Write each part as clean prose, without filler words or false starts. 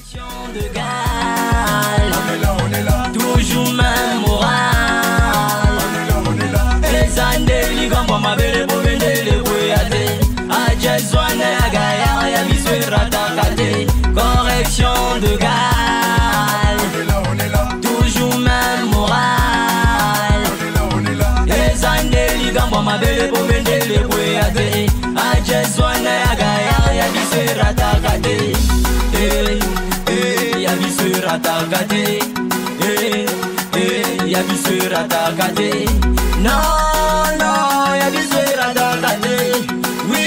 De Galles, on est là, toujours même moral. On est là. Les années, les gars, ma belle, pour vendre les bouillades. A Jason, a Gaïa, ya visé ratakate. Correction de Galles, on est là, toujours même moral. On est là. Les années, les gars, ma belle, pour vendre les bouillades. A Jason, a Gaïa, ya visé ratakate. Yabi sera takate, yabi sera takate. Non, non, yabi sera takate. Oui,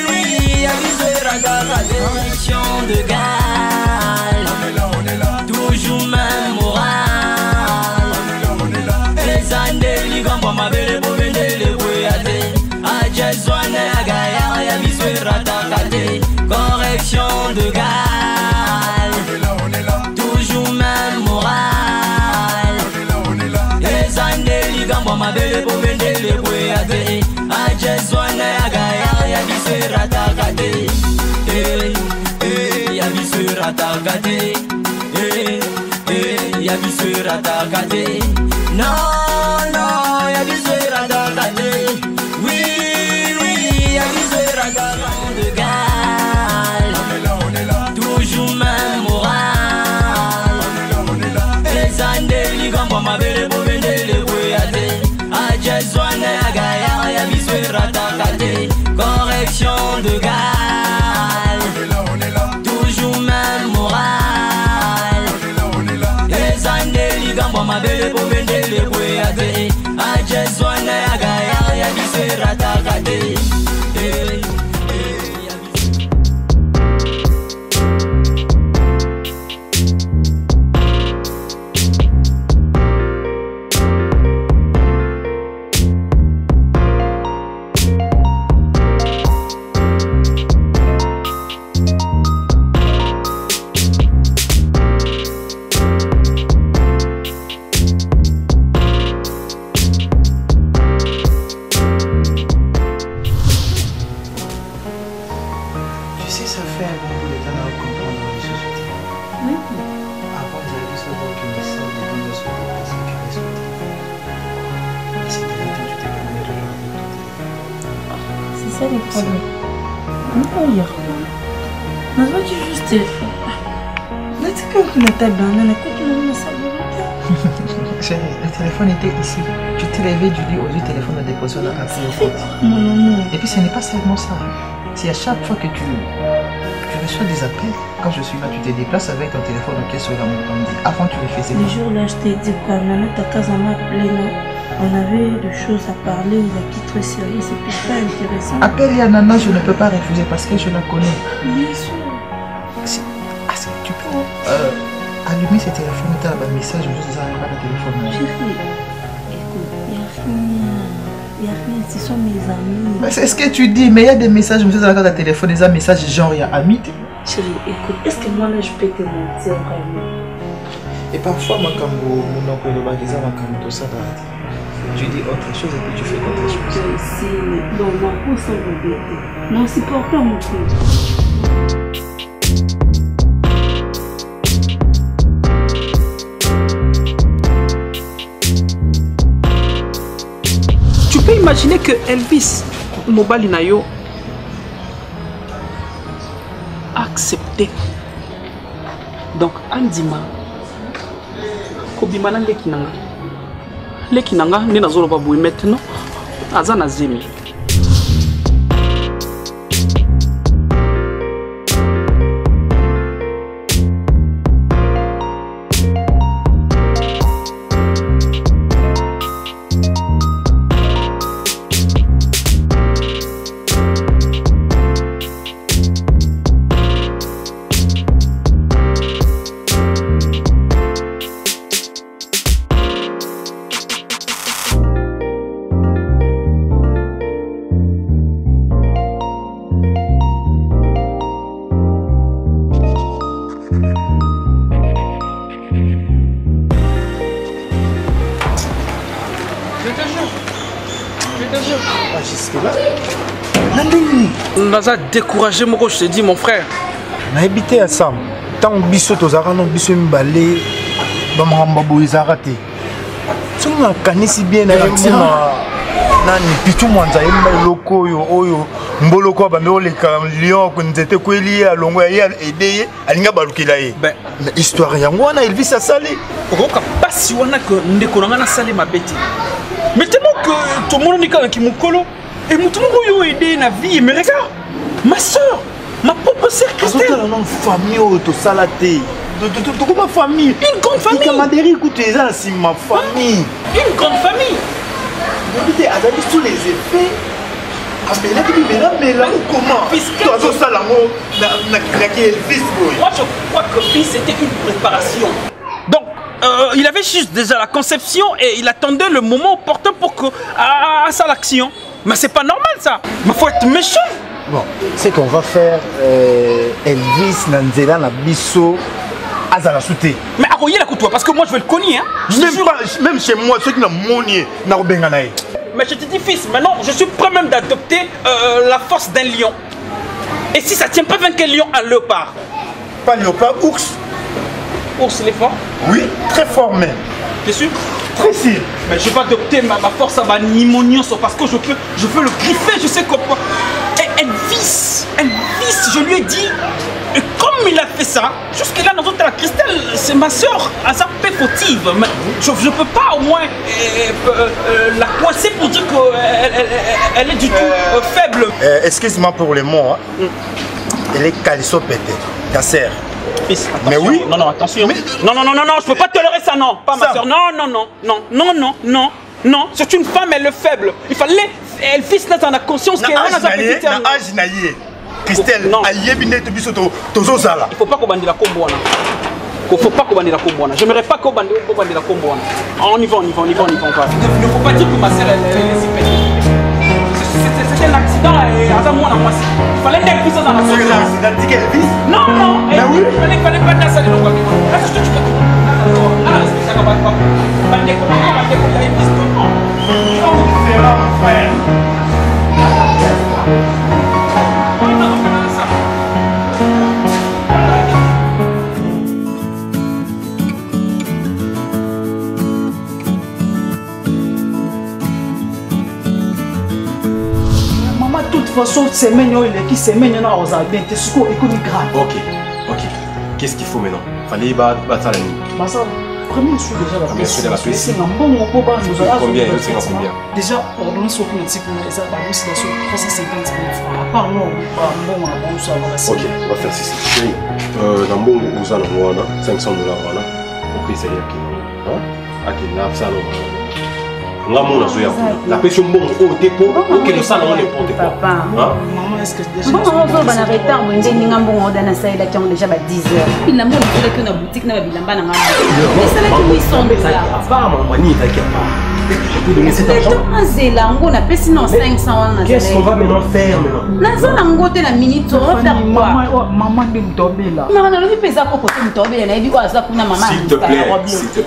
oui, yabi sera takate. Correction de Galles, on est là, toujours même moral. On est là. Les années, les gars, ma belle, pour vendre les bouillades. A Jason, a Gaïa, yabi sera takate. Correction de Galles. Ma belle pour vendre les bouillades. A Jason a Gaïa, ya visé ratakate. Ya visé ratakate. Ya visé ratakate. Non, non, ya visé ratakate. Oui, oui, ya visé ratakate. De Galles, on est là, toujours même moral. On est là. Les années, les gars, ma belle pour vendre les bouillades. Jason a Gaïa, ya visé ratakate. Correction de Galles, on est là, toujours même moral. On est là. Les années, les gars, ma belle, pour vendre les bouillades. A Jason a Gaïa, ya visé ratakate. C'est ça les problèmes. On peut lire. Mais va tu juste. Là tu peux que la table dans la coupe de la Chérie, le téléphone était ici. Tu t'es levé du lit, au lieu du téléphone a déposé là à mon amour. Et puis ce n'est pas seulement ça. Si à chaque fois que tu reçois des appels, quand je suis là, tu te déplaces avec ton téléphone qui est sur la montagne. Avant tu le faisais. Le jour là, je t'ai dit quoi, Nana, ta case m'a appelé, non? On avait des choses à parler, il y a qui très sérieux, c'est plus pas intéressant. Appelle à Nana, je ne peux pas refuser parce que je la connais. Bien sûr. Tu peux allumer ce téléphone, tu as un message, je vous arrive à le téléphone. Chérie, écoute, il n'y a rien, ce sont mes amis. Mais c'est ce que tu dis, mais il y a des messages, je vous arrive à le téléphone, des messages genre, il y a amis. Chérie, écoute, est-ce que moi là je peux te mentir vraiment? Et parfois, moi, quand mon oncle le bagage, tout ça, tu dis autre chose et puis tu fais autre chose. Non, moi, pour ça, vous bêtez. Non, c'est pourquoi mon truc. Tu peux imaginer que Elvis Mobali Nayo a accepté. Donc, Andima, Kobimana Lekinanga. Lekinanga, n'est pas zolo baboué maintenant. Azana Zemi. On a découragé, je te dis, mon frère. On a habité ensemble. tant biso tozaka no biso mbale bamamba boyezaka te soki nakanisi bien na ntima nani pitu mwanza yemba eloko oyo mboloko abambe oleka lion nzete kweli ye alongo ye aide ye alinga balukela ye mais histoire yango wana Elvis asali okoka pasi wana ke ndeko nanga nasali mabe te mais tellement que tomonani kaka kimokolo et motu moko oyo aide na vie mais regarde ma soeur ma propre sœur Christelle non famille oyo tosala te ma famille une grande famille Kamaderi écoute eza na nsima famille une grande famille te azali sous les effets abelaki bimela comment tozosala yango na kraki Elvis boy. Moi je crois que c'était une préparation. Donc il avait juste déjà la conception et il attendait le moment opportun pour que à ça l'action. Mais c'est pas normal ça. Il faut être méchant. Bon, c'est qu'on va faire Elvis Nanzela na biso azala souté. Mais aroyer la couteau parce que moi je vais le cogner hein. Même chez moi ceux qui n'ont monié na robenga nae. Mais je te dis fils, maintenant je suis prêt même d'adopter la force d'un lion. Et si ça tient pas 20 lions à léopard. Pas léopard, ours. Ours il est fort? Oui, très fort même. T'es sûr? Très sûr. Mais je vais adopter ma force à ma nimonion parce que je peux le griffer, je sais comment. Et Elvis, je lui ai dit, et comme il a fait ça, jusque-là, dans la Christelle, c'est ma soeur, à sa paix fautive. Mais je ne peux pas au moins la coincer pour dire qu'elle est du tout faible. Excuse-moi pour les mots, hein. Elle est caleçon peut-être, ta sœur. Fils, mais oui. Non, attention. Mais... Non, je peux pas tolérer ça, non. Pas ma soeur. Non. C'est une femme, elle est faible. Il fallait. Elle fils dans la conscience qu'elle a dans sa petite terre. Christelle, il faut pas qu'on bande la comboana. Il faut pas qu'on bande la comboana. J'aimerais pas qu'on bande la comboana. On y va. Il ne faut pas dire que ma soeur est si petite. C'était un accident et à moi il fallait qu'elle puisse dans la société. Non, il fallait pas dans ça de l'eau. Là, c'est ce que tu peux. Ah, c'est ça qu'on va faire. Frère. Maman, de toute façon, semaine qui semaine on a bien t'es sûr économique grave. Ok. Qu'est-ce qu'il faut maintenant? Fallait battre la nuit. Massa, premier suis déjà la paix. C'est un bon mot pour combien? C'est combien? Déjà, ordonnance politique, ça va nous c'est 350 000 francs. À part non, bon, ça va. Ok, on va faire ceci. Chérie, dans le bon vous allez 500 $. On peut essayer à qui n'a ça la pression bon au dépôt, ok, le salon n'importe quoi. Maman, est-ce que déjà. Bon, on va en retard, on dit qu'on bon dans la salle qui ont déjà 10 heures. Il n'a pas dit que dans la boutique n'a pas bilamba. Mais c'est là que 800 $. Apparemment, Mani, t'inquiète pas. Je peux donner cet argent. On a payé sinon 500 $. Qu'est-ce qu'on va maintenant faire maintenant? Dans la ngote la minute, on va faire quoi? Maman de m'tomber là. Maman, on va payer ça pour côté m'tomber. On a dit quoi ça pour maman? S'il te plaît.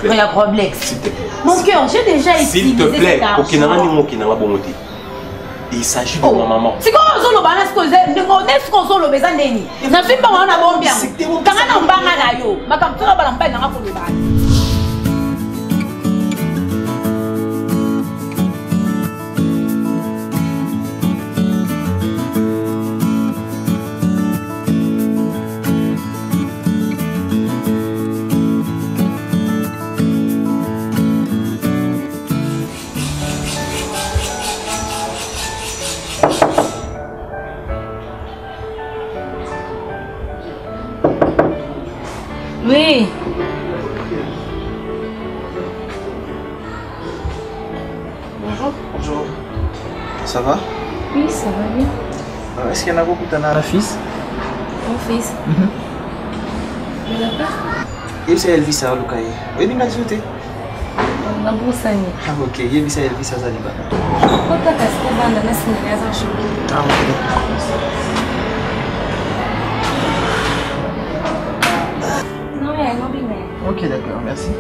Il y a Roblex. S'il te plaît. Mon cœur, j'ai déjà s'il te plaît, il s'agit de ma maman. C'est quoi on a balance qu'on est qu'on solo besoin d'eni. Na fimba on a bon bien. Kanga na mbanga na yo. Makamtura balamba na ngafo le bana. Oui. Bonjour. Ça va? Oui, ça va bien. Est-ce qu'il y en a beaucoup de fils? Mon fils. Il n'a pas. Et c'est Elvis à Lukaï. Oui, il m'a ajouté. On a beau s'agir. Ah, ok. Il y a Elvis à Zaliba. Quand tu as casqué, on a laissé les gaz. Ah, ok. Non, il y a un bien. Ok, d'accord, merci.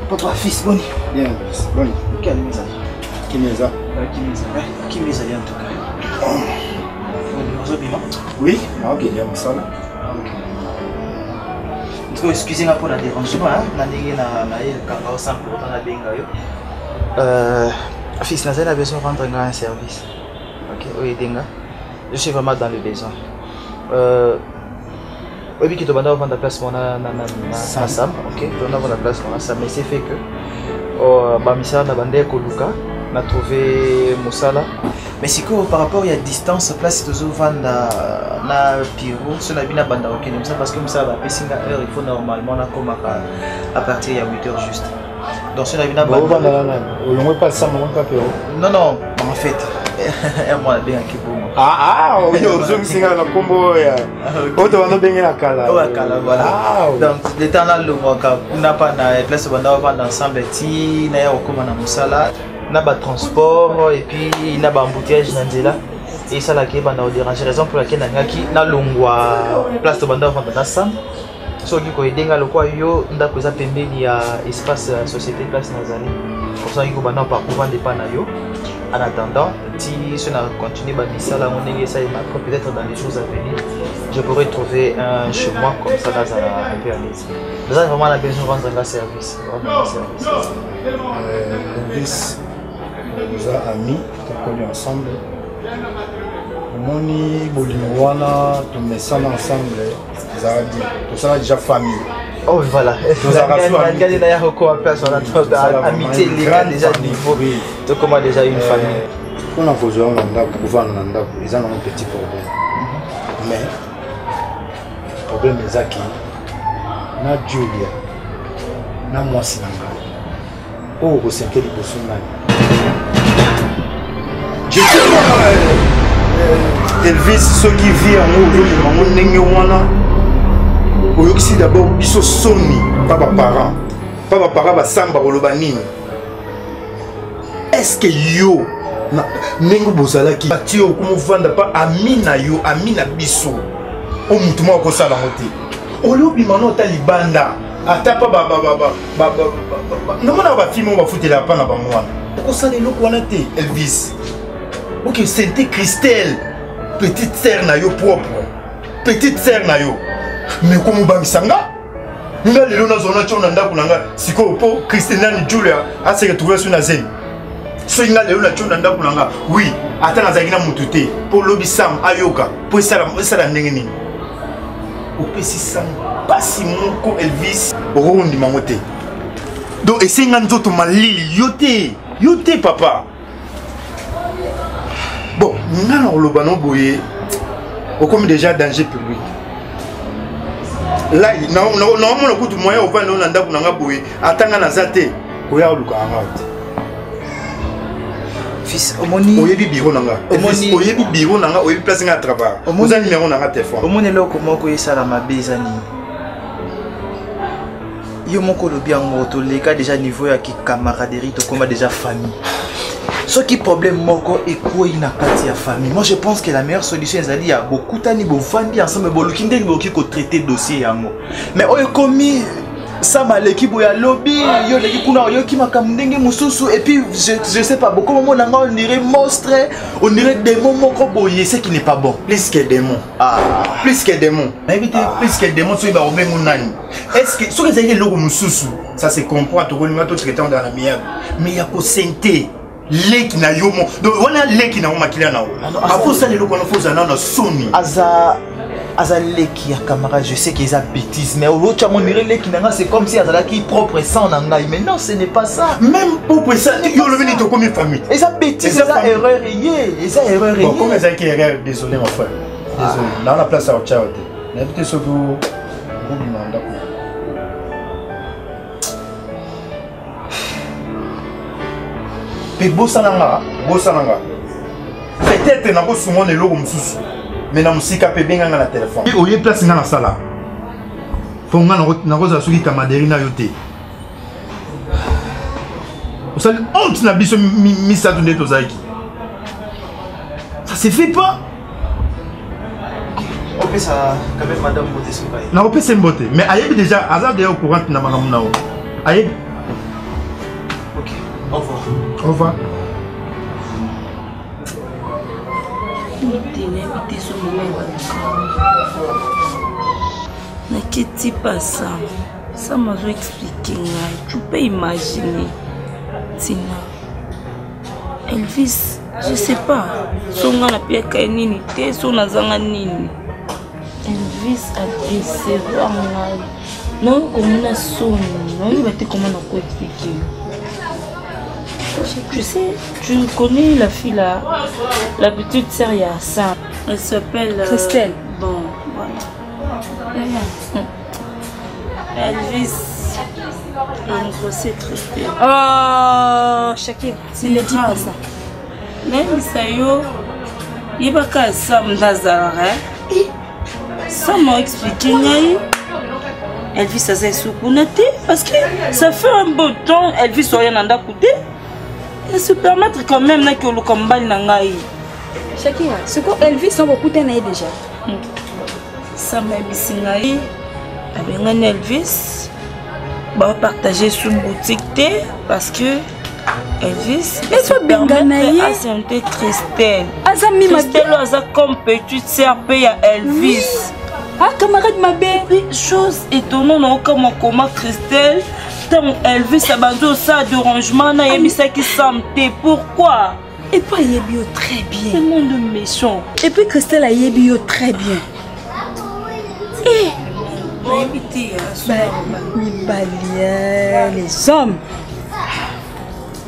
Papa, fils, Boni. Bien, Boni. Quelle maison? Kimeza. Kimeza, en tout cas. Oui, ok, il y a un salle. Excusez-moi pour le dérangement, hein. Fils, Nazé a besoin de rendre un service. Ok, oui, Denga. Je suis vraiment dans le besoin. Oui, qui te va vendre la place, on a Sam. Ok, on a vendre la place, on a Sam. Mais c'est fait que. Bamisa na bandé Koluka, on a trouvé Moussala. Mais c'est que par rapport à la distance, la place c'est toujours vendre na Piro, sur la bina banda ok, parce que Moussala va passer une heure, il faut normalement la comme à partir de 8h juste. Donc sur la bina banda. On pas ça, on pas Piro. Non, non, en fait, moi bien qui pour moi. Ah, oui, on zoom singa na combo ya. Auto va no benga na kala. Ouais, kala voilà. Donc l'éternel le mois on n'a pas na place banda on va ensemble ti na ya okoma na Moussala. Na ba transport et puis na ba embouteillage na nzela et ça la qui banda au déranger raison pour laquelle nangaki na longwa place banda vanda na sam so ki ko edenga lokwa yo ndako za pembeni ya espace société place nazali pour ça ko banda pas pouvoir dépendre na yo en attendant si je continue ba misala on est ça peut-être dans les jours à venir je pourrais trouver un chez moi comme ça dans un peu à l'aise. Nous avons vraiment besoin de rendre un service. Nous avons amis, nous connus ensemble. Moni, Bolinowana, tout met ça ensemble. Tout ça déjà famille. Oh voilà. Nous avons regardé d'ailleurs quoi place on a amitié légale déjà niveau. Donc comment déjà une famille. On a besoin d'un pouvoir dans un ils ont un petit problème. Mais le problème est que na Julia, na moi sinanga. Oh, vous sentez les personnes. Elvis, ceux qui vivent en haut, ils ont d'abord ils sont soni, pas mes parents. Pas mes parents, samba rolobani. Est-ce que yo, nengo bozala qui batio comme vendre pas amina yo, amina biso. O mutuma ko sala moté. O lobi mano talibanda. Ata pa non on va filmer on va foutre la pan na ba mwana. Ko sala eloko wana te Elvis. Ok, c'était Christelle, petite sœur na yo propre, petite sœur na yo. Mais comme on bangisanga, nous allons dans zona chona ndaku nanga, siko po Christina ni Julia a se retrouver sur na zen. So inga lelo na chona ndaku nanga, oui, ata na zagina mutute, pour lobi sam ayoka, pour sala ndenge nini. Opesi sam, pasi moko Elvis, orundi mamote. Donc esenga nzoto malili, yote papa. Bon, nous avons le banon boyé, au comme déjà danger public. Là, nous avons le coup de moyen au banon nanda pour nous boyé. Attends, na zate, au y'a le camarade. Fils, au moni. Au y'a du bureau nanga. Au y'a du bureau nanga, au y'a place nanga travail. Au moni numéro nanga téléphone. Au moni là comment qu'on y ça la ma bezani. Yo mon colo bien moto, les cas déjà niveau ya qui camaraderie, to comme déjà famille. Ce qui est problème moko et quoi il n'a pas de famille. Moi je pense que la meilleure solution est d'aller à beaucoup de niveaux famille ensemble mais qui traiter dossier yango. Mais on est commis ça m'a l'équipe où il y a lobby, yo l'équipe kuna yo qui m'a kamundenge mususu et puis je sais pas beaucoup moment on dirait monstre, on dirait démon moko boye ce qui n'est pas bon. Plus que démon. Plus que démon. Mais évitez plus que démon so il va ouvrir mon nani. Est-ce que ce que c'est logo mususu ça se comprend tout le monde traitant dans la mienne. Mais il y a ko senté leki na yomo donc wana leki na makila na afo ça le lokono fo zana na soni aza leki ya camarade je sais qu'ils a bêtise mais au tu as mon leki na c'est comme si azala qui propre sang na ngai mais non ce n'est pas ça même propre sang yo le venu to comme famille et ça bêtise ça erreur et ça erreur bon comme ça qui erreur désolé mon frère désolé dans la place à Ochaote n'habitez surtout vous demandez pe bosananga peut-être na ko sumo le logo mususu mais na musika pe benga na téléphone o ye place nga na sala fo nga na ko za suki kamaderi na yote o sali honte na biso mi sa tunde to zaki ça se fait pas on peut ça quand même madame Boté Soubaï na on peut se mbote mais ayebi déjà hasard de au courant na makamuna o ayebi Ok, au revoir. Au revoir. N'inquiète pas ça. Ça m'a expliqué. Tu peux imaginer. Tina. Elvis, je sais pas. Son a pied kainini, te son azanga nini. Elvis a décédé à mon âge. Non, comme une sonne. Non, il va te comment on peut expliquer. Tu sais, tu connais la fille là, la petite sœur Yassa. Elle s'appelle Christelle. Bon, voilà. Elvis. Un grossier Christelle. Oh, Shakira, c'est le dit pas ça. Même ça yo, il va qu'à Sam Nazara. Ça m'a expliqué. Elvis a ses soukounati parce que ça fait un beau temps. Elvis a rien à côté. Et se permettre quand même que le combat n'angaï. Shakira, c'est quoi Elvis on va coûter naï déjà. Ça m'a bisingaï. Avec un Elvis, va partager sur boutique parce que Elvis se permet à santé Christelle. Christelle a comme petite sœur paye à Elvis. Ah, camarade ma belle. Chose étonnante comme comment Christelle. Tant Elvis a besoin de ça de rangement, il y a mis ça qui santé. Pourquoi? Et puis il y a bio très bien. C'est le monde méchant. Et puis Christelle a y bio très bien. Eh, les hommes.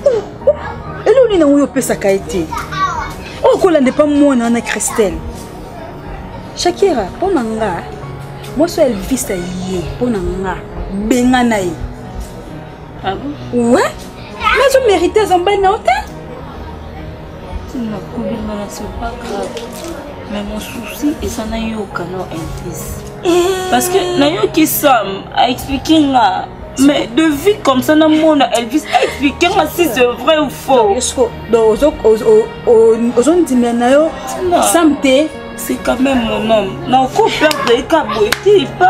Et là, on a eu un peu sa qualité. Oh, qu'on n'a pas moi, on a Christelle. Shakira, pour nanga, moi, je suis Elvis, pour nanga, benganaï. Ah bon? Ouais? Mais je méritais un bain à hôtel? C'est pas grave. Mais mon souci, et ça n'a eu aucun Elvis. Parce que Nayo qui Sam a expliqué là. Mais de vie comme ça, Elvis a expliqué si c'est vrai ou faux. C'est quand même mon homme. Non, qu'on perd des cabouets. Il peut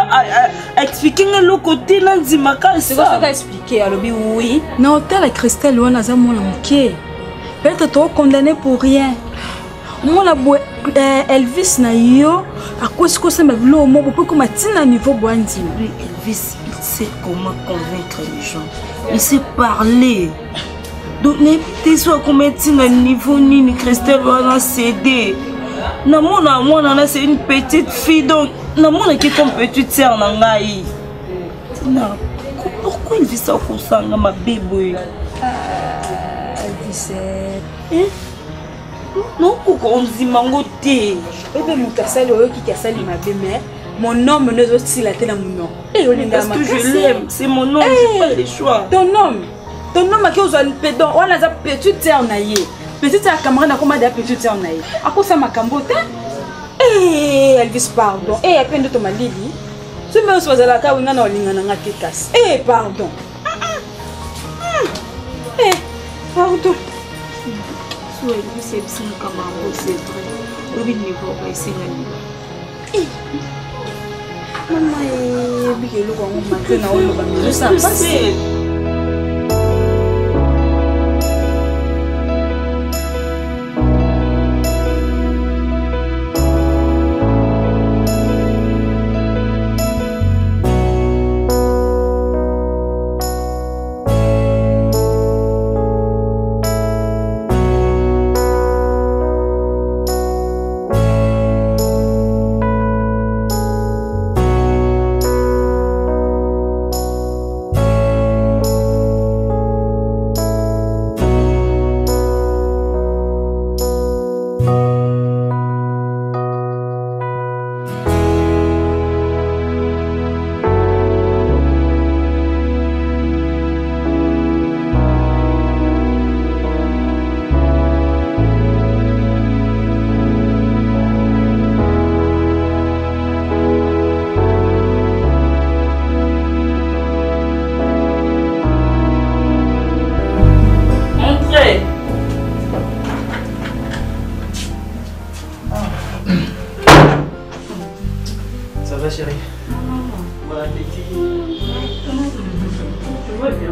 expliquer le côté là, c'est quoi ça qu'a expliqué? Alors, oui. Non, tel Christelle, on a un mon manqué. Peut-être trop condamné pour rien. Moi, Elvis na yo, à cause que ça m'a vu au mot, pour que ma tine à niveau boindi. Lui, Elvis, il sait comment convaincre les gens. Il sait parler. Donc, n'importe soit comment tine à niveau ni Christelle va céder. Non, moi, c'est une petite fille, donc, non, moi, qui est comme petite sœur, nangaï. Pourquoi il vit ça comme ça, ma bébé? 17. Non, pourquoi on dit mango thé? Et bien, mon cassel, qui cassel ma belle-mère, mon homme ne doit pas la mon nom. Parce que je l'aime, c'est mon nom, j'ai pas le choix. Ton homme a qui a un pédant, on a une petite sœur naïe. Petite sœur camarade a commandé à petite sœur naïe. À quoi ça m'a camboté? Eh, Elvis, pardon. Eh, à peine de ton malili. Tu me sois à la cave, on a un lingana qui casse. Eh, pardon. Eh, pardon. So Elvis c'est bien comme un c'est vrai. Oui, niveau va essayer là. Maman, bien le on maintenant on va ça passer.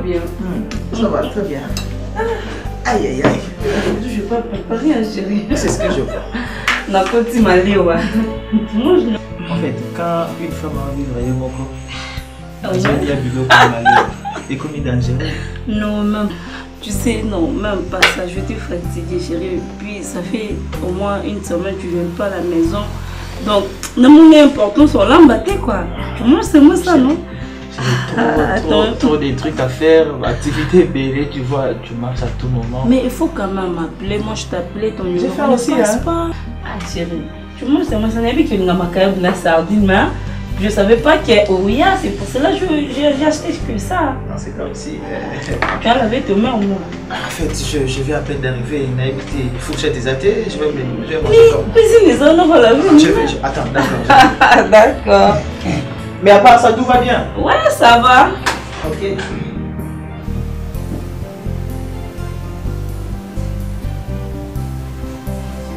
bien? Ça va très bien. Aïe aïe aïe. Je ne vais pas préparer un chéri. C'est ce que je vois. La côte malée, ouais. En fait, quand une femme a envie de voyager mon corps, j'ai bien vu le malheur. Et comme il est dangereux. Non, même. Tu sais, non, même pas ça. Je t'ai fatiguée, chérie. Et puis, ça fait au moins une semaine que tu ne viens pas à la maison. Donc, ne m'en important sur l'embatté, quoi. Moi, c'est moi ça, non? Trop des trucs à faire, activités bébé, tu vois, tu marches à tout moment. Mais il faut quand même m'appeler. Moi, je t'appelais, ton numéro ne passe hein. Pas. Ah, chérie. Tu vois, c'est moi, ça n'avait que la sardine, mais je ne savais pas qu'il y a Ouya. C'est pour cela que j'ai acheté que ça. Non, c'est comme si. Tu as lavé tes mains ou non? En fait, je viens à peine d'arriver, il faut que j'ai des athées, je vais manger comme. Mais si les hommes, on va laver. Attends, d'accord. D'accord. Mais à part ça, tout va bien? Ouais, ça va. Ok.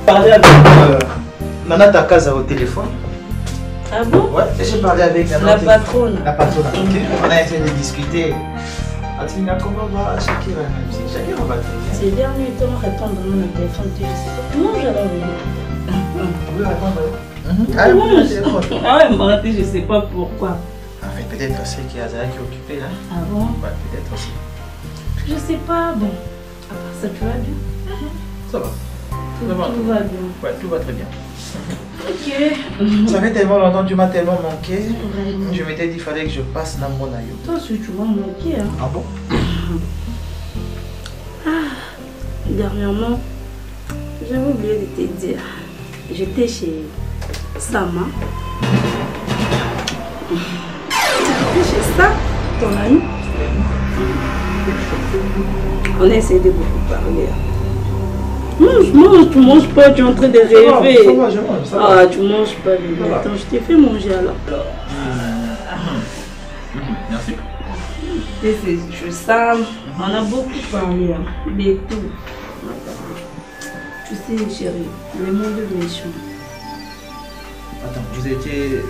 Parlé avec Nana Takaza au téléphone. Ah bon? Ouais, j'ai parlé avec la patronne. La patronne, ok. On a essayé de discuter. Atina, comment va Shakira? Shakira va très bien. Ces derniers temps, répondre à mon téléphone, je sais pas. Comment j'allais revenir? Vous répondre? Ah ouais, moi, je sais pas pourquoi. En fait, peut-être aussi qu'il y a Zara qui est occupé là. Ah bon? Ouais, peut-être aussi. Je sais pas, bon. À part ça, tu vas bien? Ça va. Tout va bien. Ouais, tout va très bien. Ok. Ça fait tellement longtemps, tu m'as tellement manqué. Je m'étais dit qu'il fallait que je passe dans mon aïe. Toi aussi, tu m'as manqué. Hein. Ah bon? Dernièrement, j'avais oublié de te dire. J'étais chez Sama. J'étais chez Sam, ton ami. On a essayé de beaucoup parler. Mange, tu manges pas, tu es en train de rêver. Ça va, je mange, ça va. Ah, tu manges pas, bébé. Attends, je t'ai fait manger alors. Merci. Et c'est chez Sam, on a beaucoup parlé de tout. Tu sais, chérie, le monde est méchant. Attends, vous étiez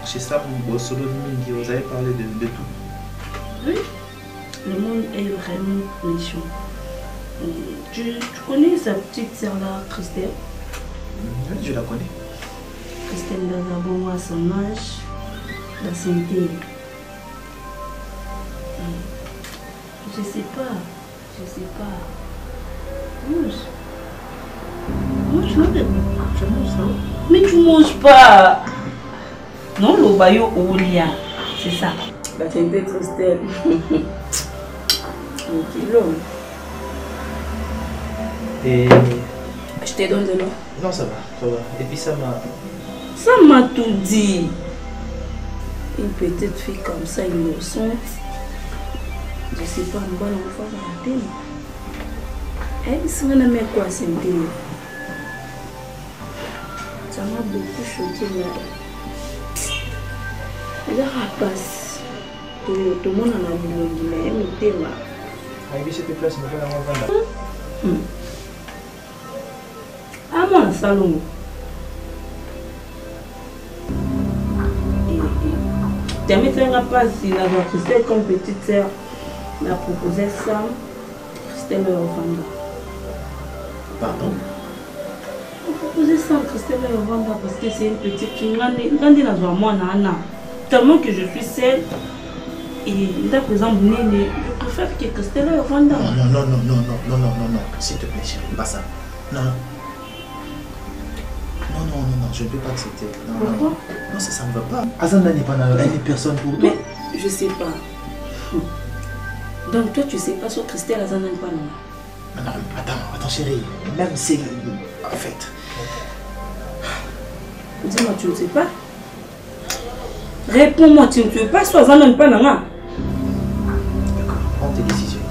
chez Sam au solo de Mingi, vous avez parlé de tout. Oui, le monde est vraiment méchant. Tu connais sa petite sœur là, Christelle? Oui, je la connais. Christelle Dazabon à son âge, la santé. Je sais pas. Mange. Mange, non, je mange ça. Mais tu manges pas. Non, le bayo Oulia, c'est ça. La santé Christelle. Ok, l'homme. Et... Je te donne de l'eau. Non, ça va. Et puis ça m'a tout dit. Une petite fille comme ça, innocente. Je sais pas, on va l'enfant à la télé. Elle se met quoi, c'est une télé. Ça m'a beaucoup choqué, mais... La rapace. Tout le monde en a dit, mais elle était là. Aïe, s'il te plaît, c'est pas la vendre. Ah, moi, salon. Tu as mis un pas si la Christelle comme petite sœur m'a proposé ça. Christelle le revendre. Pardon? On proposé ça, Christelle le revendre parce que c'est une petite fille. Grandi dans un mois, tellement que je suis seule. Et par exemple, je préfère que Christelle le revende. Non, s'il te plaît, chérie, pas ça. Non, je ne peux pas accepter. Pourquoi? Non, ça ne va pas. Azanda n'est pas une personne pour toi. Mais je sais pas. Donc toi, tu sais pas sur Christelle Azanda n'est pas là. Non, attends chérie. Même si... En fait... Dis-moi, tu ne sais pas? Réponds-moi, tu ne sais pas sur Azanda n'est pas là. D'accord, prends tes décisions.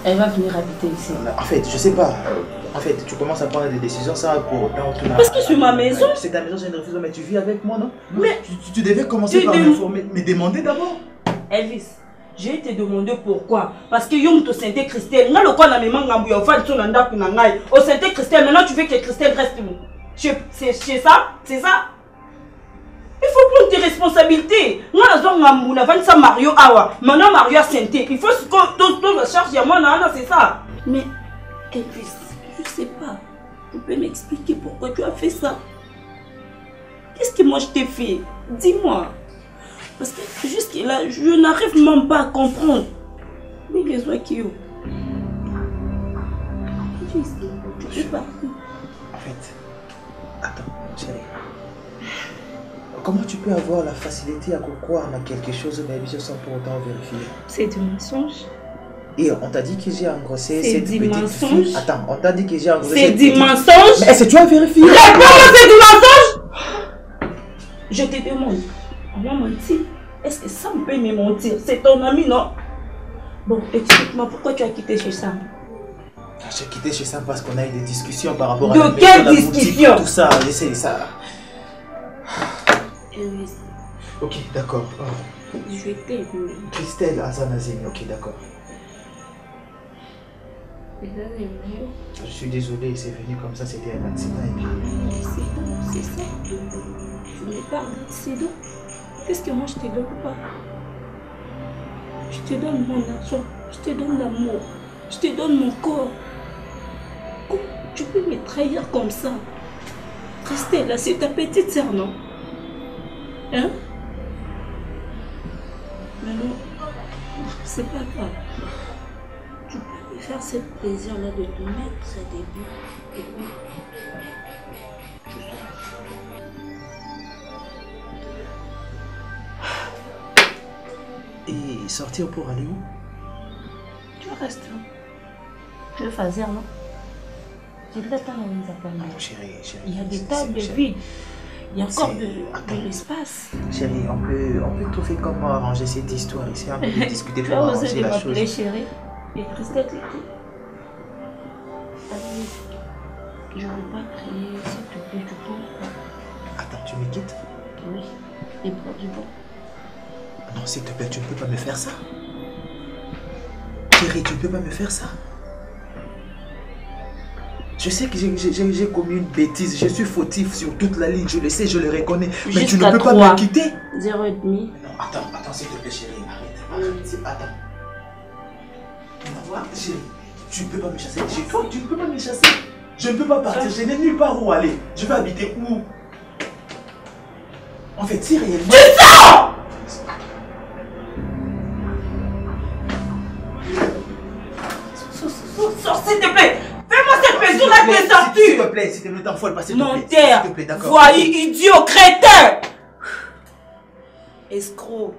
Elle va venir habiter ici. En fait, je sais pas. En fait, tu commences à prendre des décisions, ça pour autant... Parce que c'est ma maison. C'est ta maison, c'est une refuse, mais tu vis avec moi, non? Mais tu devais commencer par m'informer, mais demander d'abord. Elvis, j'ai te demandé pourquoi. Parce que Yom to Sainte Christelle, n'a le quoi na maman ngambu ya fa tu nanda ku nangai. Au Sainte Christelle, maintenant tu veux que Christelle reste. C'est ça? C'est ça? Il faut prendre tes responsabilités. Moi, je Mario Awa. Maintenant, Mario a Santé. Il faut que tout la charge à moi, c'est ça. Mais, Elvis, je sais pas. Tu peux m'expliquer pourquoi tu as fait ça? Qu'est-ce que moi je t'ai fait? Dis-moi. Parce que jusque-là, je n'arrive même pas à comprendre. Mais les oies qui ont. Tu peux pas. En fait, attends, chérie. Comment tu peux avoir la facilité à croire à quelque chose mais sans pour autant vérifier? C'est du mensonge. Et on t'a dit que j'ai engrossé cette petite fille. Attends, on t'a dit que j'ai engrossé cette petite fille. C'est du mensonge. Mais c'est toi vérifier. Réponds-moi, c'est du mensonge. Je te demande, on m'a menti. Est-ce que Sam peut me mentir? C'est ton ami, non? Bon, explique-moi pourquoi tu as quitté chez Sam. J'ai quitté chez Sam parce qu'on a eu des discussions par rapport à la quelle discussion? Tout ça, c'est ça. Oui. Ok, d'accord. Je t'ai vu. Christelle Azanazine, ok, d'accord. Je suis désolé, c'est venu comme ça, c'était un accident et puis... C'est ça. Tu n'es pas un accident. Qu'est-ce que moi je te donne pas? Je te donne mon argent, je te donne l'amour, je te donne mon corps. Comment tu peux me trahir comme ça? Christelle, là, c'est ta petite sœur, non? Hein? Mais non, c'est pas grave. Tu peux me faire ce plaisir-là de te mettre à début. Et puis, Et sortir pour aller où? Tu restes là. Je vais faire non? J'ai de la table à mise à part. Non, chérie. Il y a des tables vides. Il y a encore de l'espace. Chérie, on peut trouver comment arranger cette histoire ici. On peut discuter pour arranger la chose. Chérie. Et Christelle, tu dis. Allez, je ne veux pas crier, s'il te plaît, tu peux. Attends, tu me quittes? Oui. Et pour du bon. Non, s'il te plaît, tu ne peux pas me faire ça. Chérie, tu ne peux pas me faire ça. Je sais que j'ai commis une bêtise, je suis fautif sur toute la ligne, je le sais, je le reconnais. Mais tu ne peux pas me quitter. 0,5. Non, attends, s'il te plaît, chérie, arrête. Attends. Non, chérie, tu ne peux pas me chasser. Toi, tu ne peux pas me chasser. Je ne peux pas partir, je n'ai nulle part où aller. Je vais habiter où? En fait, si réellement... Tu sors! Sors, s'il te plaît! Fais-moi cette pression-là de tes sorties! S'il te plaît, t'en faut le passer. Menteur! S'il te plaît, d'accord. Voyez, idiot, crétin! Escroc.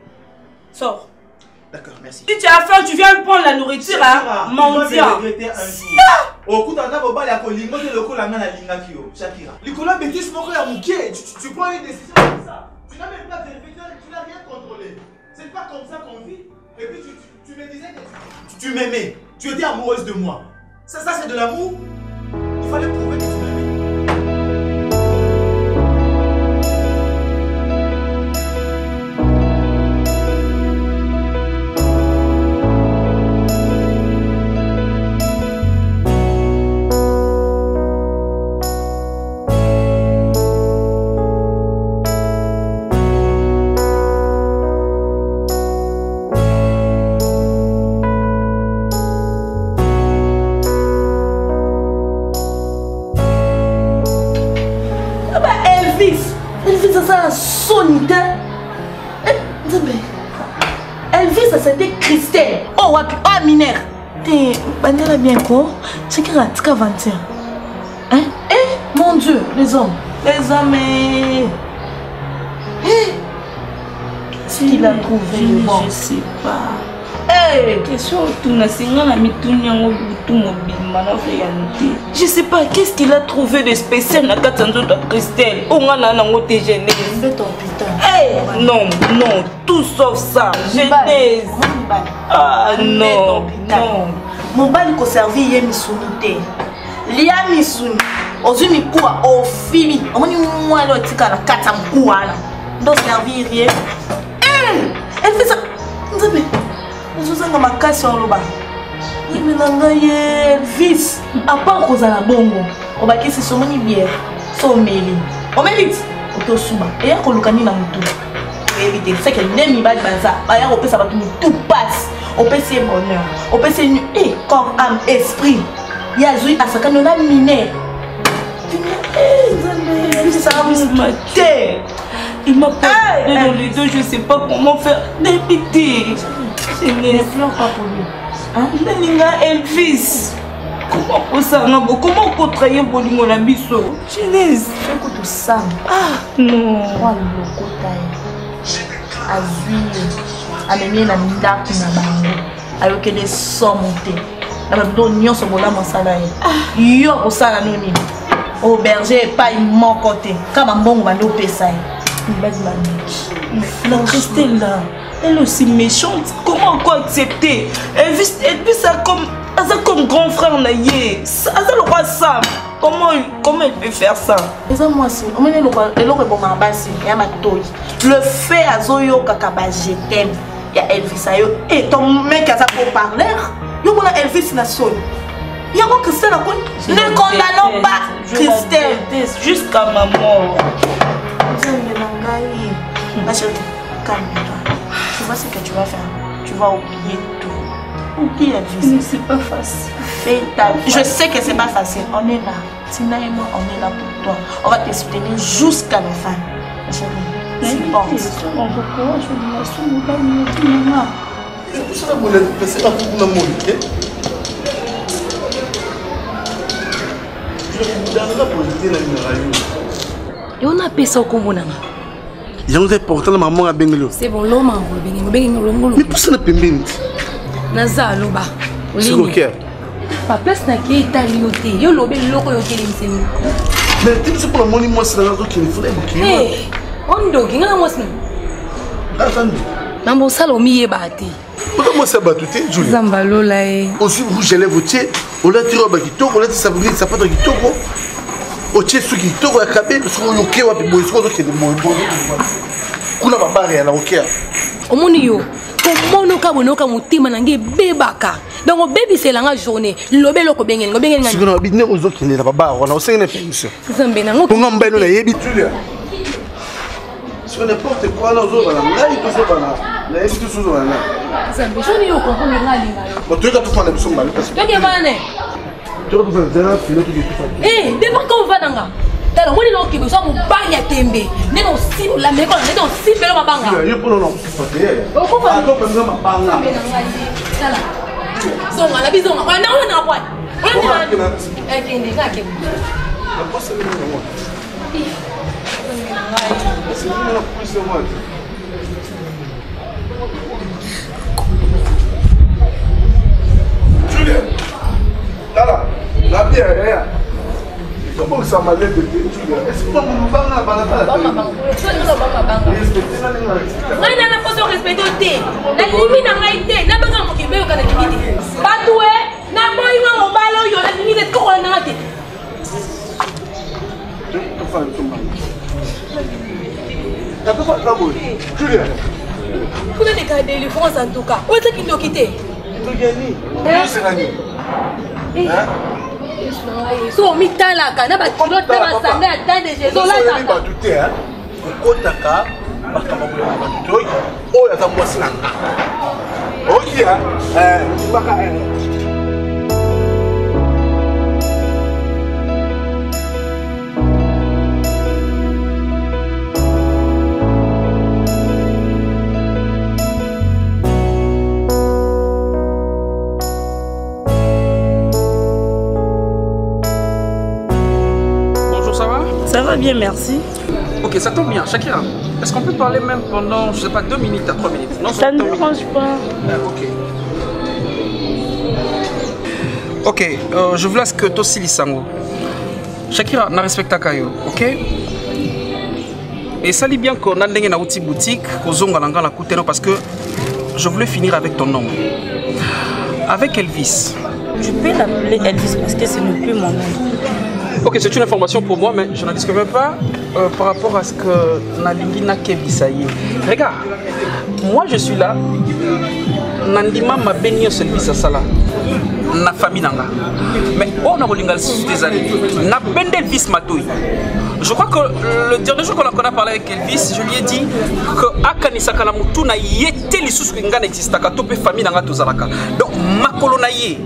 Sors. D'accord, merci. Si tu as faim, tu viens prendre la nourriture, hein? Menteur! Tu vas regretter un jour. Au coup d'un abo, il y a un lingot de loko la main à l'ingakio. Shakira. Nicolas Bétis, mon frère, tu prends une décision comme ça. Tu n'as même pas vérifié, tu n'as rien contrôlé. C'est pas comme ça qu'on vit. Et puis tu me disais que tu m'aimais. Tu étais amoureuse de moi. Ça c'est de l'amour. Il fallait prouver que tu m'aimais. C'était Christelle. Oh, wapi, oh, mineur. T'es, bandela bien quoi? C'est qui a tika 21? Hein? Eh, mon Dieu, les hommes. Les hommes, qu'est-ce qu'il a trouvé? Je sais pas. Je sais pas, qu'est-ce qu'il a trouvé de spécial dans Christelle? Non, tout sauf ça. Genèse. Ah non, non. Mon bal ko servi yé misunité. Lia misuni. Ozu mikuwa ofimi. Omoni mwa lo tika na kata mkuwa na. Ndo servir rien. Elle fait ça. Nzebe. Nzozanga makasi en loba. Imenanga ye Elvis. À part kozala bongo. Obaki se somoni bière. Someli. Omeli. otosuba eya kolukani na mutu éviter c'est que les mibali banza baya opesa batu tout passe opesi bonheur opesi corps âme esprit ya zui asakano na mine ça m'a tué. Il m'a perdu dans les deux, je sais pas comment faire. Dépité. Je ne pleure pas pour lui. Hein? Elvis. Comment on ça? Comment on trahir Bolingo la biso? Chinese. Je écoute tout ça. Ah non. Moi le côté. Azui. Ameni na ndaki na bango. Ayoke les sommonter. Na babdo nyonso bola mosala ye. Yo osala noni. Au berger pas mon côté. Comme un bon mano pesa. La Christelle là, elle est aussi méchante. Comment encore accepter? Elle vit ça comme grand frère naïe. Ça le roi Sam. Comment elle peut faire ça? Et ça moi c'est. Le fait à Zoyo Kakaba je t'aime. Il y a Elvis ayo. Et ton mec a ça pour parler. Yo mon Elvis na son. Il y a quoi Christelle à quoi? Ne condamnons pas Christelle jusqu'à ma mort. Ma chérie, calme-toi. Tu vois ce que tu vas faire. Tu vas oublier tout. Oublie la vie. Mais c'est pas facile. Fais ta vie. Je sais que c'est pas facile. On est là. Tina et moi, on est là pour toi. On va te soutenir jusqu'à la fin. Ma chérie, supporte. Et on a payé au combo. J'en ai porté la maman à Bengalo. C'est bon, l'homme a Bengalo. Mais pour ça, la pembine. Naza, loba. C'est ok. Pas place n'a qu'à italioté. Yo lobé loko yo kele msemi. Mais tu sais pour la monnaie, moi c'est la raison qu'il faut les bouquets. Hey, on doit gagner la moisson. Attends. Mambo salomi e bati. Pourquoi moi ça battu, Julie? Zambalo là. Aussi vous j'allais voter. On l'a tiré au bakito, on l'a dit ça brille, ça pas de kitoko. Oche suki toko ya kabe so yoke wa bibo so zo kede mo bo kuna babare na okea omoni yo komono ka bonoka mutima nange bebaka donc bebi c'est la journée lobelo ko bengeni ngo bengeni ngani sikona bidne ozo kende na babare na osengene permission zambe na ngo ngo mbeno na yebi tulia sur n'importe quoi na ozo bana ngai to so bana na yebi to so bana zambe joni yo ko ko ngali ngayo bo to ka to fana biso mbali parce que toke bane tu vas faire filo to tout eh depuis quand va nanga tala woni no kibo so mo banya tembe neno si la me ko neno si pelo mabanga yo pour non pote ko fa ko penza mabanga tala so ngala bizonga wana wana kwa wana eh kende ngake la poste ni moi c'est une plus moi Julien Tala, la bière est là. Comment ça m'a l'air de Julien? Est-ce que vous me parlez à la Julien, vous avez des cas de délivrance en tout cas. Où est-ce qu'ils ont quitté? So mitalaka na ba kilo tama sanga atande jezo la ta ba tuté hein kokotaka bakamabola ba tuté oyo ata mwasi na nga oki baka Ça va bien, merci. Ok, ça tombe bien. Shakira, est-ce qu'on peut parler même pendant, je sais pas, 2 minutes à 3 minutes? Non, ça ne me dérange pas. Ok, je vous laisse que Tossi Lisango. Shakira, na respecta kayo, ok? Et ça dit bien qu'on a une outil boutique, parce que je voulais finir avec ton nom. Avec Elvis. Je peux l'appeler Elvis parce que ce n'est plus mon nom. Ok, c'est une information pour moi, mais je n'en discute même pas par rapport à ce que Nalingi Nakebisaye. Regarde, moi je suis là. Nandima m'a béni au service à Sala. na famille nanga. Mais on a voulu des années. Na bende Elvis Matoui. Je crois que le dernier jour qu'on a parlé avec Elvis, je lui ai dit que Akanisa Kanamutu na yete les sous que n'existe pas topé famille nanga tozalaka. Donc ma colonaye.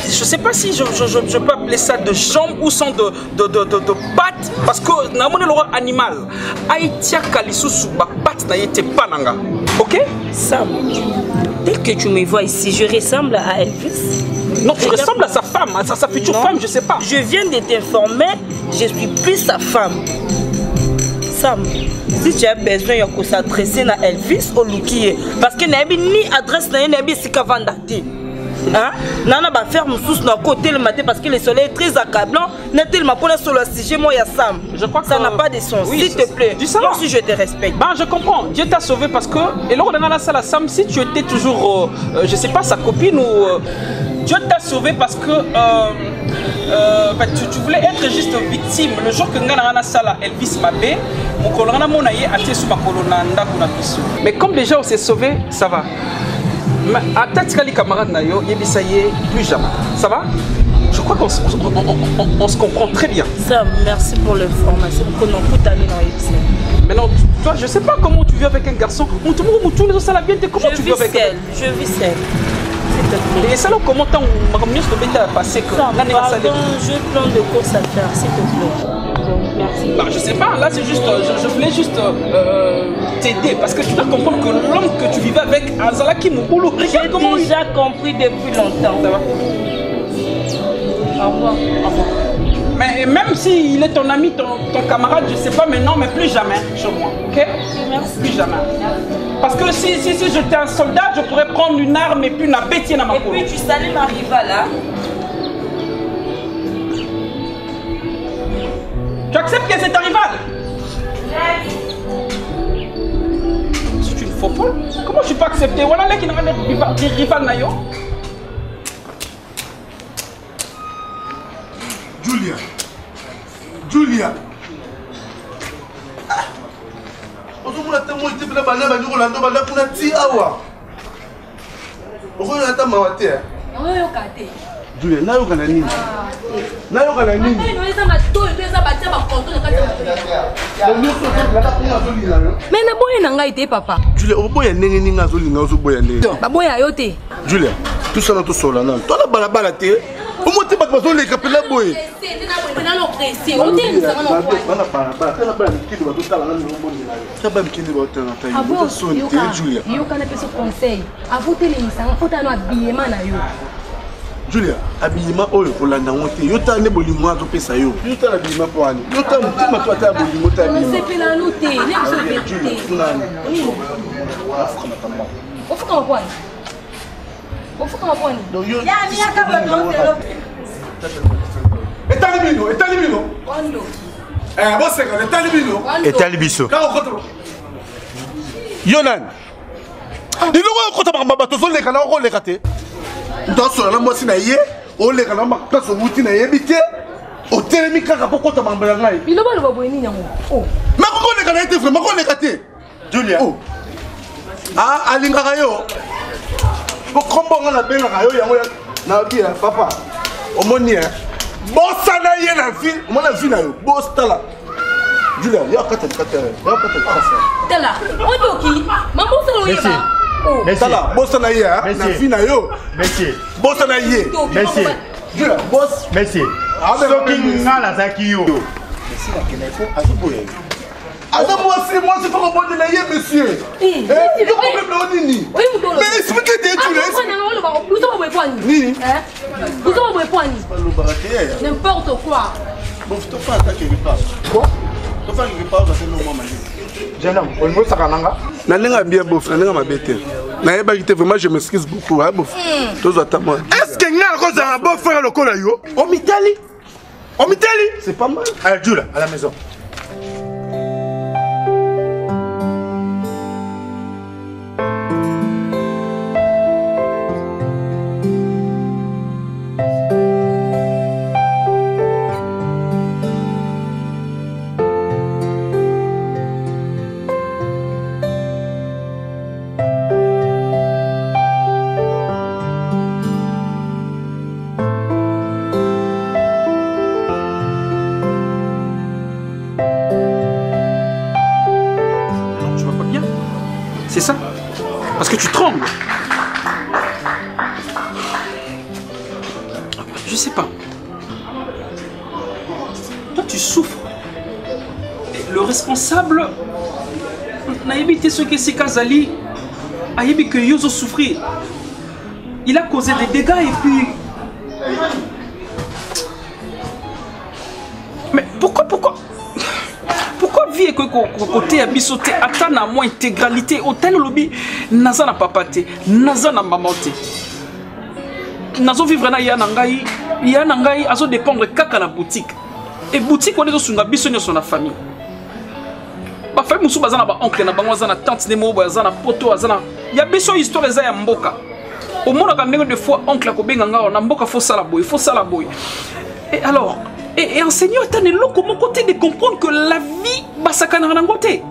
Je sais pas si je peux appeler ça de jambes ou sans de pattes parce que na mon animal. Aïtia kalisusu ba pattes na yete pas nanga. OK? Sam, dès que tu me vois ici, je ressemble à Elvis. Non, tu ressembles à sa femme, à sa future femme, je sais pas. Je viens de t'informer, je suis plus sa femme. Sam, si tu as besoin de s'adresser à Elvis ou Lukie, parce que n'a ni adresse ni si kavandati. Hein? Nana va faire mon sous dans côté le matin parce que le soleil est très accablant. N'est tellement pour sur le sujet moi ya Sam. Je crois que ça n'a pas de sens. Oui, s'il te plaît. Moi si je te respecte. Ben je comprends. Dieu t'a sauvé parce que et là on a la salle à Sam si tu étais toujours je sais pas sa copine ou Dieu t'a sauvé parce que tu voulais être juste victime. Le jour que nous avons salle Elvis Mabé, mon colonel monaye a été sous ma colonanda pour la puissance. Mais comme déjà on s'est sauvé, ça va. Mais à Tatikali camarade Nayo, Yebisaye, plus jamais. Ça va? Je crois qu'on se comprend très bien. Sam, merci pour l'information. Maintenant, toi, je sais pas comment tu vis avec un garçon. Comment tu vis avec elle? Je vis seule. Et ça, comment tu as passé que pardon, j'ai plein de courses à faire, s'il te plaît. Merci. Bah, je sais pas, là c'est juste, je voulais juste t'aider parce que tu dois comprendre que l'homme que tu vivais avec Azalaki Moukoulou, j'ai déjà compris depuis longtemps. Ça va? Au revoir. Au revoir. Mais même s'il est ton ami, ton camarade, je sais pas maintenant, mais plus jamais chez moi, ok? Merci. Plus jamais. Parce que si j'étais un soldat, je pourrais prendre une arme et puis une bêtise dans ma peau. Et puis tu salis ma rivale là. Tu acceptes que c'est ta rivale? C'est une faux folle. Comment je peux accepter? Voilà là qui n'a pas de rival nayo. Julia. Ozomuna tamo itepela bana ba nyoko lando bana kuna ti awa. Ozoyo ata mawate. Oyo kate. Julia, nayo kana nini? Nayo kana nini? Mais na boya na ngai te papa. Julia, oboya ndenge ninga azolinga ozoboya ndenge. Baboya yo te. Julia, tout ça na to sola na. To na balabala te. Omote bat bazoleka pela boye. Julia, habillement oyo olanda ngote yota ne bolingo azopesa yo. Yota na habillement pour ani. Yota mutima to ata bolingo ta habillement. Mais c'est pela nous te, ne so Julia, tunani. Ofuka mapwani. Ofuka mapwani. Donc yo. Ya ni akaba Etali bino. Kondo. Boseka etali bino. Etali biso. Ka okotro. Yonan. Diloko okota bakamba tozoleka na okoleka te. Ntoso na mwasi na ye, oleka na makaso muti na yebite. Otelemi kaka pokota bambala ngai. Biloba lo boye nini yango? Oh. Makoleka na ete vraiment makoleka te. Julia. Oh. Ah, alingaka yo. Pokombo nga na benga yo yango na bia papa. Omoni hein. Bossa na ye na vie, mona vie na yo. Bostala. Julia, ya kata. Tala, odoki, mambo solo yeba. Oh, tala, bossa na ye na vie na yo. Monsieur. Bossa na ye. Monsieur. Julia, boss. Monsieur. Soki ngala zaki yo. Monsieur na kena ko azoboye. Moi c'est pas bon na ye monsieur. Eh, yo problème na nini? Mais expliquez-moi Julia. Nini? Vous avez n'importe quoi. Bon, tu fais attaquer quelque part. Quoi? Tu fais quelque part parce que nous maman. Jeune homme, on veut ça kananga. Na nenga bien bof, na nenga mabete. Na yeba kite vraiment je m'excuse beaucoup, hein bof. Tous attends-moi. Est-ce que nga ko za bof frère lokola yo? Omitali? C'est pas mal. Allez, Jules, à la maison. tremble. Je sais pas. Toi, tu souffres. Et le responsable n'a évité ce que c'est Kazali a évité que Yozo souffrir. Il a causé des dégâts et puis... Mais pourquoi vie et côté a bisoté attend à moi intégralité hôtel lobby naza na papa te naza na maman te nazo vivre na ya nangai azo dépendre kaka na boutique et boutique on est sunga biso nyoso na famille ba famille musu bazana ba oncle na bango zana tante ne mo bazana poto azana ya biso histoire za ya mboka au monde ka ndenge de fois oncle ko benga ngao na mboka faut sala boy et alors et enseignant t'as comment côté de comprendre que la vie basakana na côté.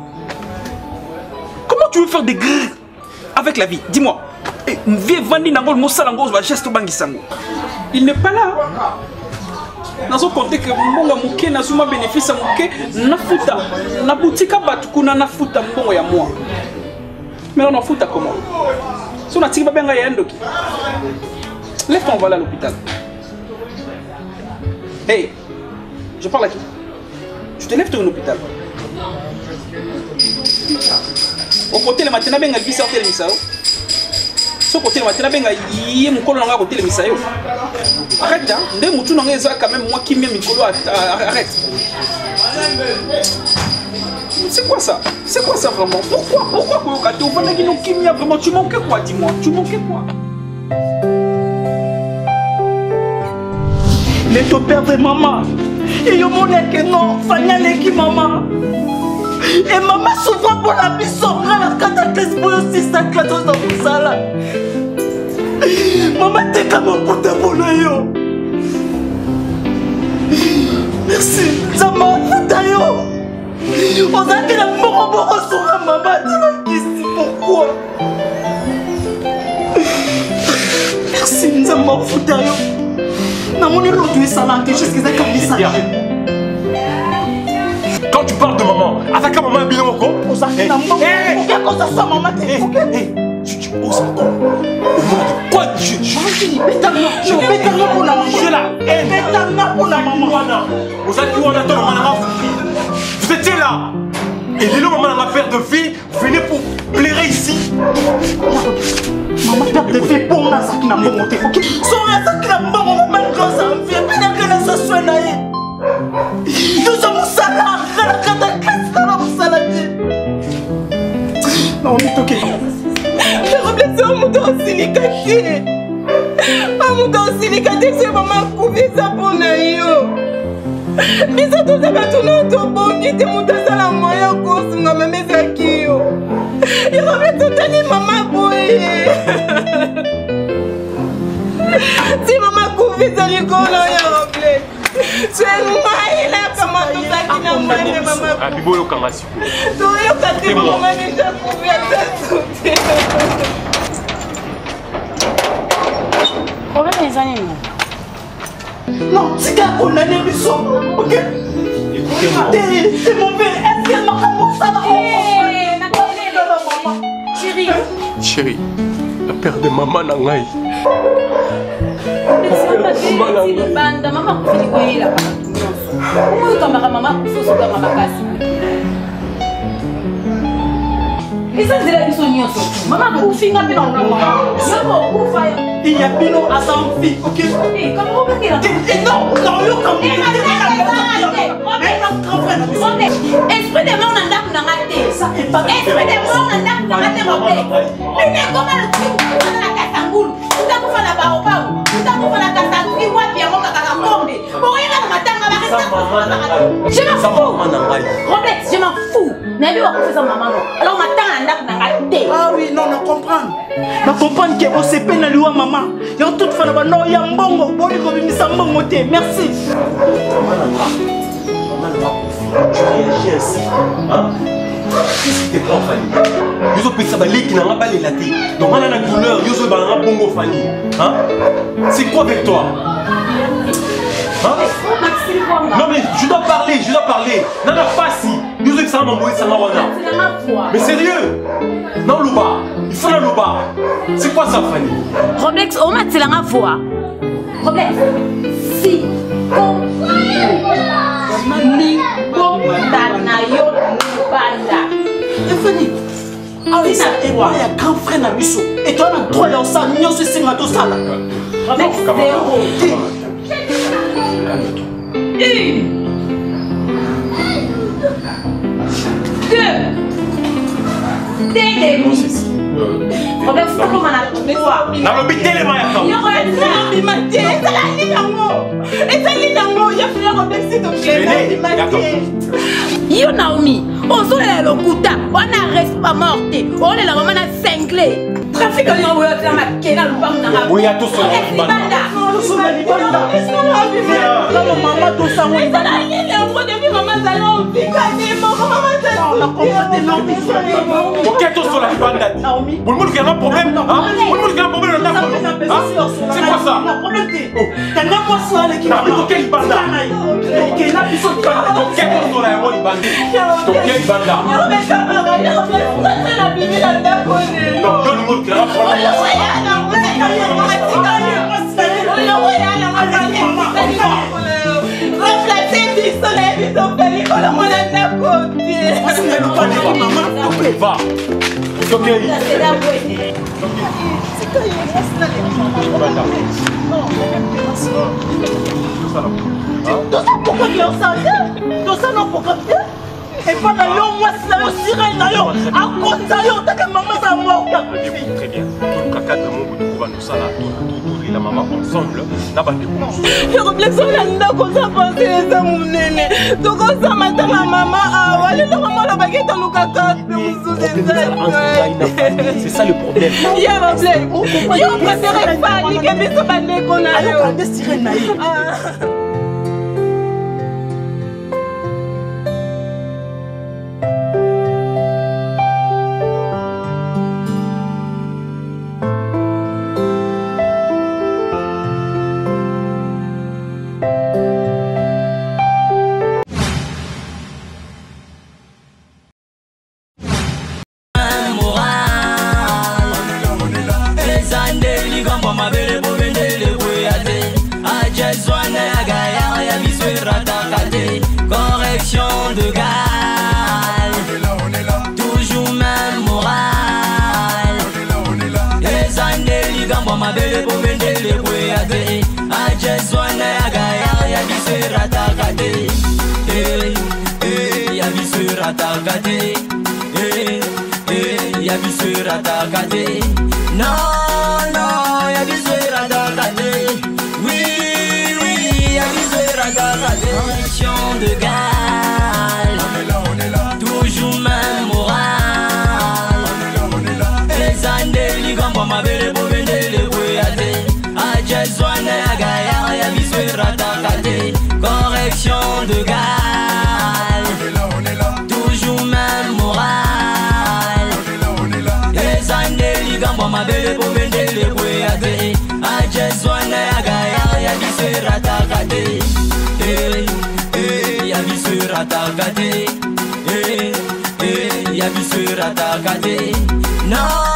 Comment tu veux faire des grrr avec la vie? Dis-moi. Et vie vandi nangol mosalango va geste bangisango. Il n'est pas là. Nazo compter que mbonga muke na suma bénéfice muke na futa na boutique batu kuna na futa mbongo ya moi. Mais on en futa comment? Si on a tiré benga ya ndoki. Lève-toi, on va aller à l'hôpital. Hey, je parle à qui? Tu te lèves dans un hôpital. Au côté le matin, ben albi sortir le misao. Au côté le matin, ben yé mon colon côté le misao. Arrête, hein? Ndé moutou n'en est quand même moi qui mets mon colon. Arrête. C'est quoi ça? C'est quoi ça vraiment? Pourquoi tu vas dire qui m'a vraiment? Tu manquais quoi? Dis-moi. Tu manquais quoi? Les deux pères de maman. Et yo monnaie que non, Fanyale qui maman. Et maman souvent pour la mission, la cataclysme pour aussi ça classe dans le sala. Maman t'es comme un pote pour yo. Merci, ça m'a fait yo. On a que la mort sur la maman, dis pourquoi. Merci, ça m'a fait yo. Quand tu parles de maman, attaque maman et bien encore. Tu oses encore. Au nom de quoi Dieu? Vous étiez là. Et les maman n'a pas père de fille, venez pour plaire ici. Maman père de fille pour moi ça qui n'a pas monté. OK. Sois ça qui n'a pas monté même quand ça me fait bien que ça soit naïe. Nous sommes salades, la cataclysme dans la salade. Non, on est OK. Je reblesse un mouton silicaté. Un mouton silicaté c'est maman couper ça pour naïo. Mais ça tout ça va tourner autour bon qui te monte ça la moyen cause nga même zaki yo. Il remet tout tani maman boy. Si maman coupe ça les gars ya reblesse. C'est moi là comment tout ça qui n'a moi maman. Ah bibo yo kanga siko. To yo kati maman déjà coupe ça tout. Problème les animaux. Non, c'est qu'à condamner le son, ok? Écoutez-moi. C'est mon père, est-ce qu'elle m'a commencé à Chérie. Chérie, la père de maman Nangaï. Il y a Pino à sa fille, ok? Non, esprit de mort n'a pas raté. Esprit de mort n'a pas raté. Il est comme le truc de la Katangoul. Tout à coup, la baobab. Tout à coup, la Katangoul. Il voit bien mon Kakakombe. Pour rien, la matin, je m'en fous. Roblex, je m'en fous. N'a pas fait ça, maman. Alors, matin, n'a pas raté. Ah oui, non, on comprend. On comprend que vous êtes pénal ou maman. Il y a toute femme, non, il y a un bon mot. Merci. Tu réagis ainsi, hein? Qu'est-ce qui te prend, Fanny? Yozo peut s'abaler qui n'a pas les latés. Donc, on a la couleur, Yozo va un bongo, Fanny. Hein? C'est quoi avec toi? Hein? Non, mais je dois parler. Non, pas si. Yozo, ça m'a envoyé, ça m'a rendu. Mais sérieux? Non, Louba. Il faut la Louba. C'est quoi ça, Fanny? Roblex, on m'a dit la voix. Roblex, si. Fanny, il y a un grand frère dans Misso. Et toi, on a droit à ça. Nous sommes tous à ça. Roblex, Robert, c'est comment on a trouvé ça? Dans l'hôpital, les mains. Yo Naomi, on s'en est le coup on a reste pas morte, on est la maman a cinglé. Trafic on y a ma kena le bam na. Oui, à tous on ok, tous sur la bande. Pour le monde qui a un problème, hein? Pour le monde qui a un problème, c'est quoi ça? Donc quelle bande? Donc quelle bande? Donc le monde qui a un problème. Va. C'est ok. Pourquoi tu es enceinte? Pourquoi et pas dans l'eau, moi, c'est la sirène, à cause de l'eau, t'as que maman, ça mort. Très bien. Tout le caca de mon bout de couvent, nous, ça là, tout la maman ensemble, n'a pas de bon. Je réfléchis, on a comme ça, pensé, ça, mon néné. Donc, on s'en matin, ma maman, ah, ouais, le maman, la baguette, on nous caca, c'est ça le problème. Il y a un problème. Il préfère pas, il y a des sirènes qu'on a. Alors, des sirènes, Correction de gale, toujours même moral. Les années ligambo ma belle pour vendre les boyades. A Jeswana agaya ya bisera takate. Ya bisera takate. Ya bisera takate. Non, ya bisera takate. Oui, ya bisera takate. Correction de gale, toujours même moral. Les années ligambo ma belle pour vendre les boyades. A Jeswana agaya ya bisera takate. Correction de gale, toujours même moral. Les années ligambo ma belle pour vendre les boyades. A Jeswana agaya ya bisera takate. Ya bisera takate. Ya bisera takate. Non.